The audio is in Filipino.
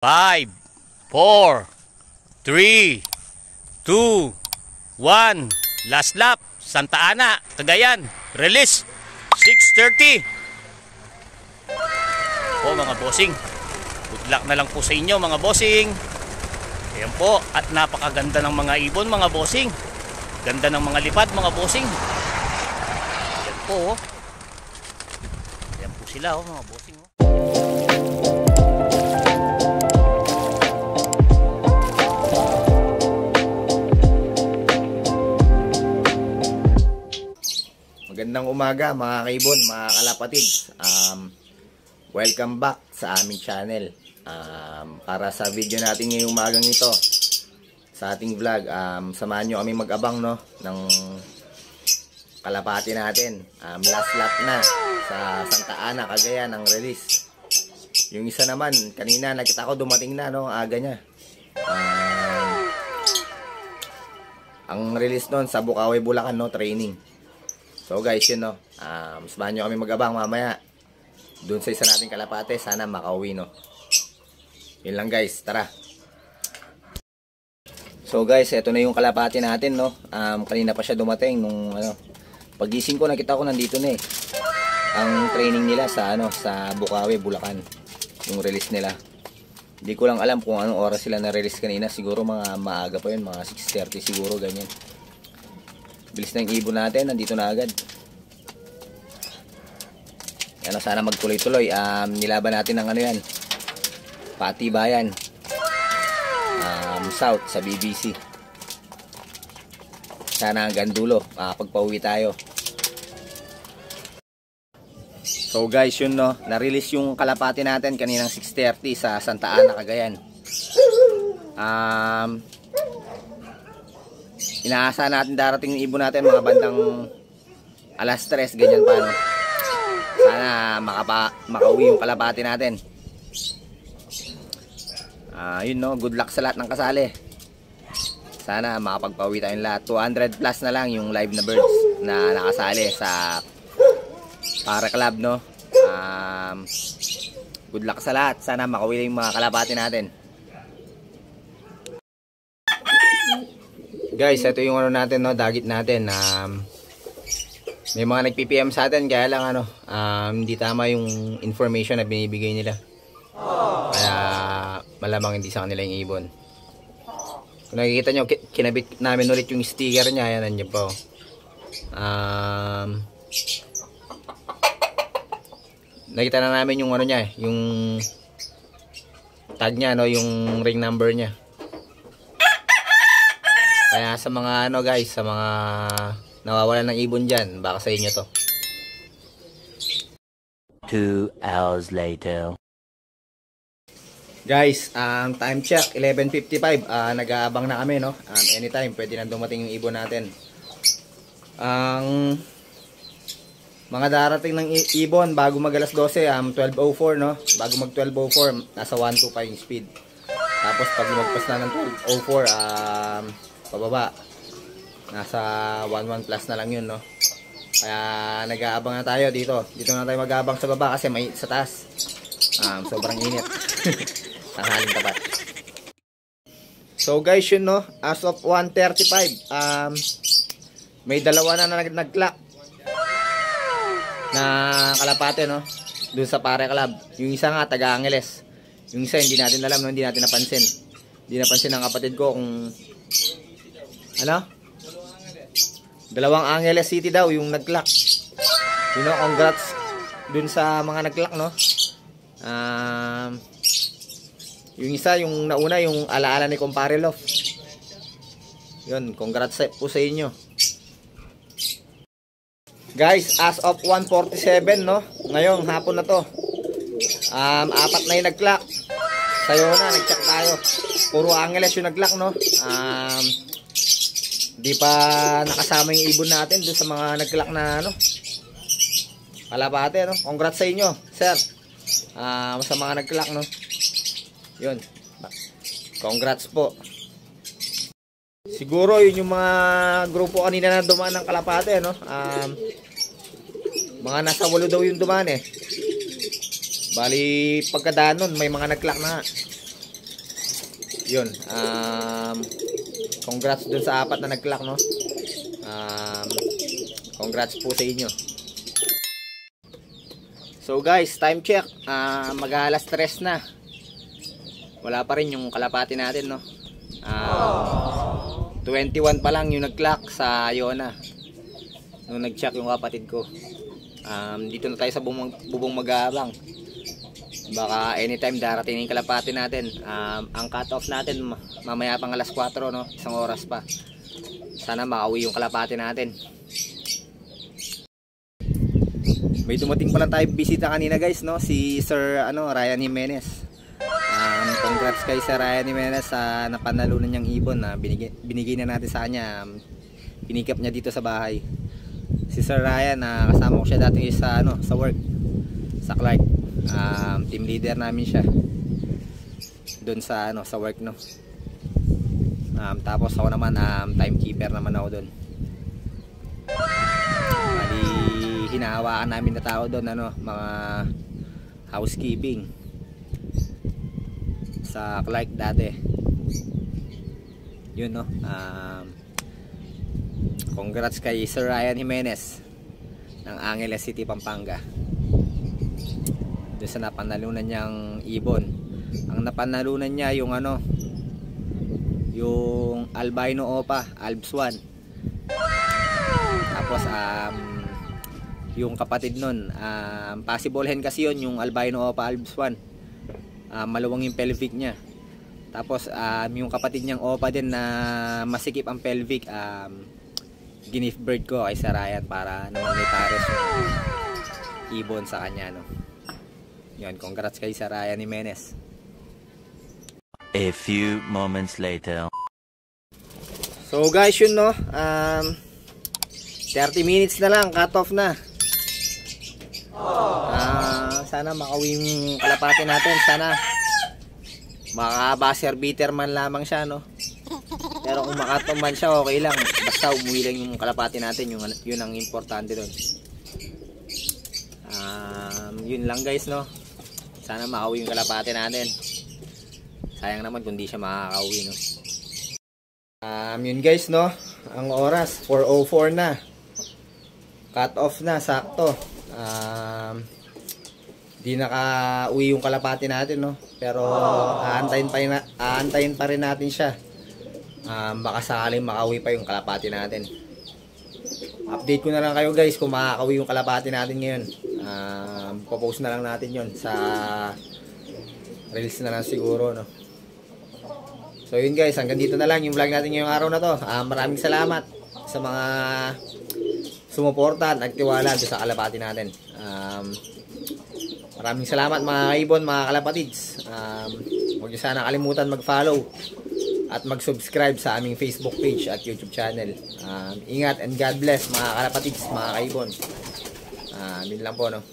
5, 4, 3, 2, 1. Last lap. Santa Ana, Cagayan. Release. 6:30. Po mga bossing. Good luck na lang po sa inyo mga bossing. Ayan po. At napakaganda ng mga ibon mga bossing. Ganda ng mga lipad mga bossing. Ayan po. Ayan po sila mga bossing. Magandang umaga mga kaibon, mga kalapatid. Welcome back sa aming channel. Para sa video natin ngayong umagang ito, sa ating vlog, samahan nyo kami mag-abang ng kalapati natin. Last lap na sa Santa Ana, Cagayan ang release. Yung isa naman, kanina nakita ko dumating na, aga niya. Ang release nun sa Bukawi, Bulacan, training. So guys, yun samahan nyo kami mag-abang mamaya dun sa isa nating kalapate. Sana makauwi, Yun lang guys, tara. So guys, eto na yung kalapate natin, kanina pa siya dumating nung pagising ko nakita ko nandito na ang training nila sa sa Bukawi, Bulacan. Yung release nila. Hindi ko lang alam kung anong oras sila na-release kanina. Siguro mga maaga pa yun, mga 6:30 siguro, ganyan. Bilis na yung ibon natin, nandito na agad. Sana magtuloy-tuloy. Nilaban natin ng yan, Patibayan, South sa BBC. Sana hanggang dulo, pagpauwi tayo. So guys, yun na-release yung kalapati natin kaninang 6:30 sa Santa Ana, Cagayan. Inaasahan natin darating yung ibon natin mga bandang alas 3, ganyan pa, Sana makauwi yung kalapati natin. Yun, good luck sa lahat ng kasali. Sana makapagpauwi tayong lahat. 200 plus na lang yung live na birds na nakasali sa para club, good luck sa lahat. Sana makauwi yung mga kalapati natin. Guys, ito yung natin, dagit natin. May mga nag-PPM sa atin, kaya lang hindi tama yung information na binibigay nila. Kaya malamang hindi sa kanila yung ibon. Kung nakikita nyo, kinabit namin ulit yung sticker niya. Ayan, nandiyan po. Nakita na namin yung niya, yung tag niya, yung ring number niya. Kaya sa mga guys, sa mga nawawalan ng ibon dyan, baka sa inyo to. 2 hours later. Guys, time check 11:55. Nag-aabang na kami, anytime pwede na dumating yung ibon natin. Ang mga darating ng ibon bago mag alas 12, 12:04, bago mag 12:04 nasa 125 yung speed. Tapos pag lumagpas na ng 12:04, pababa, nasa 11 plus na lang yun, Kaya nag-aabang na tayo dito na tayo mag-aabang sa baba kasi may sa taas, sobrang init. Tanghaling tapat. So guys, yun, as of 1:35, may dalawa na nag-clock na kalapate, doon sa Pare Club. Yung isa nga taga Angeles, yung isa hindi natin alam, hindi natin napansin. Hindi napansin ng kapatid ko kung dalawang Angeles City daw yung nag-clock. Congrats dun sa mga nag-clock, yung isa, yung nauna, yung alaala ni Kumpare Love. Yun, congrats po sa inyo. Guys, as of 1:47, ngayong hapon na to, 4 na yung nag-clock. Sayo na, nag-check tayo. Puro Angeles yung nag-clock, Di pa nakasama yung ibon natin doon sa mga nag-clock na kalapate, Congrats sa inyo, sir. Sa mga nag-clock, Yun. Congrats po. Siguro yun yung mga grupo kanina na dumaan ng kalapate, mga nasa 8 daw yung dumaan, Bali pagkadaan nun may mga nag-clock na. yun, congrats dun sa 4 na nag-clock, no? Congrats po sa inyo. So guys, time check. Mag-alas 3 na. Wala pa rin yung kalapati natin, no? 21 pa lang yung nag-clock sa Iona nung nag-check yung kapatid ko. Dito na tayo sa bubong mag-aabang. Baka anytime darating yung kalapati natin. Ang cut-off natin mamaya pang alas 4, no? Isang oras pa. Sana makauwi yung kalapati natin. May dumating pala tayo bisita kanina guys, no? Si Sir Ryan Jimenez. Congrats kay Sir Ryan Jimenez sa napanalunan niyang ibon na binigay na natin sa kanya. Pinikap niya dito sa bahay. Si Sir Ryan, kasama ko siya dati sa work sa Clark. Team leader namin siya doon sa work, no. Tapos ako naman timekeeper naman ako doon. Bali hinahawakan namin na tao doon, mga housekeeping sa Clark dati. Yun, no. Congrats kay Sir Ryan Jimenez ng Angeles City, Pampanga, doon sa napanalunan niyang ibon. Ang napanalunan niya yung yung albino opa, Albs 1. Tapos yung kapatid nun, possible hen kasi yun, yung albino opa Albs 1. Maluwang yung pelvic niya. Tapos yung kapatid niyang opa din na masikip ang pelvic, gift bird ko kay Sir Ryan para naman may pares yung ibon sa kanya, no. Yun, congrats kay Sir Ryan Jimenez. A few moments later. So guys, yun, no. 30 minutes na lang, cut off na. Sana makauwi yung kalapati natin. Sana maka-buzzer beater man lamang siya, no. Pero kung makatumban siya, okay lang. Basta umuwi lang yung kalapati natin, yun ang importante doon. Yun lang guys, no. Sana makauwi yung kalapati natin. Sayang naman kung di siya makakauwi, no. Yun guys, no. Ang oras 4:04 na. Cut off na, sakto. Di nakauwi yung kalapati natin, no. Pero aantayin pa rin natin siya. Baka sakaling makauwi pa yung kalapati natin. Update ko na lang kayo guys kung makakauwi yung kalapati natin ngayon. Popost na lang natin yon sa reels na lang siguro, no. So yun guys, hanggang dito na lang yung vlog natin ngayong araw na to. Maraming salamat sa mga sumuporta at nagtiwala doon sa kalapati natin. Maraming salamat mga kaibon, mga kalapatids. Huwag niyo sana kalimutan mag-follow at mag-subscribe sa aming Facebook page at YouTube channel. Ingat and God bless mga kalapatids, mga kaibon. Yun lang po, no.